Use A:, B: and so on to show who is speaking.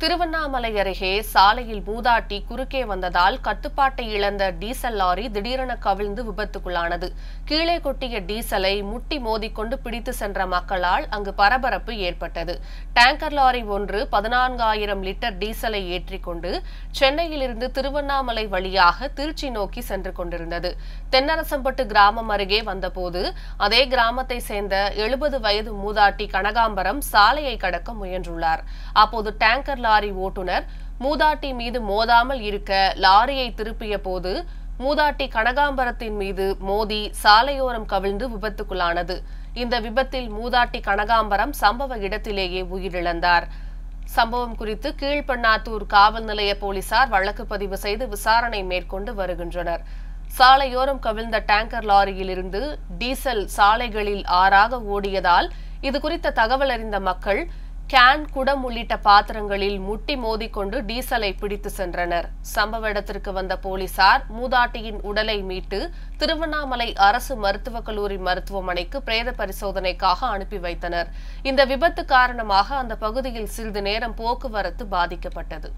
A: திருவண்ணாமலை அருகே சாலையில் மூதாட்டி குறுக்கே வந்ததால் கட்டுப்பாட்டை இழந்த டீசல் லாரி திடீரென கவிழ்ந்து விபத்துக்குள்ளானது. கீழே கொட்டிய டீசலை முட்டி மோதிக்கொண்டு பிடித்து சென்ற மக்களால் அங்கு பரபரப்பு ஏற்பட்டது. டேங்கர் லாரி ஒன்று 14,000 லிட்டர் டீசலை ஏற்றிக்கொண்டு சென்னையிலிருந்து திருவண்ணாமலை வழியாக திருச்சி நோக்கி சென்று கொண்டிருந்தது. தென்னரசம்பட்டு கிராமம் அருகே வந்தபோது அதே கிராமத்தை சேர்ந்த 70 வயது மூதாட்டி கனகாம்பரம் சாலையை கடக்க முயன்றுள்ளார். அப்போது டேங்கர் லாரி ஓட்டுநர் மூதாட்டி மீது மோதாமல் இருக்க லாரியை திருப்பிய போது மூதாட்டி கனகாம்பரத்தின் மீது மோதி சாலையோரம் கவிழ்ந்து விபத்துக்குள்ளானது. இந்த விபத்தில் மூதாட்டி கனகாம்பரம் சம்பவ இடத்திலேயே உயிரிழந்தார். சம்பவம் குறித்து கீழ்பண்ணாத்தூர் காவல் நிலைய போலீசார் வழக்கு பதிவு செய்து விசாரணை மேற்கொண்டு வருகின்றனர். சாலையோரம் கவிழ்ந்த டேங்கர் லாரியில் இருந்து டீசல் சாலைகளில் ஆறாக ஓடியதால் இதுகுறித்த தகவல் அறிந்த மக்கள் கேன், குடம் உள்ளிட்ட பாத்திரங்களில் முட்டி மோதிக்கொண்டு டீசலை பிடித்து சென்றனர். சம்பவ இடத்திற்கு வந்த போலீசார் மூதாட்டியின் உடலை மீட்டு திருவண்ணாமலை அரசு மருத்துவக் கல்லூரி மருத்துவமனைக்கு பிரேத பரிசோதனைக்காக அனுப்பி வைத்தனர். இந்த விபத்து காரணமாக அந்த பகுதியில் சிறிது நேரம் போக்குவரத்து பாதிக்கப்பட்டது.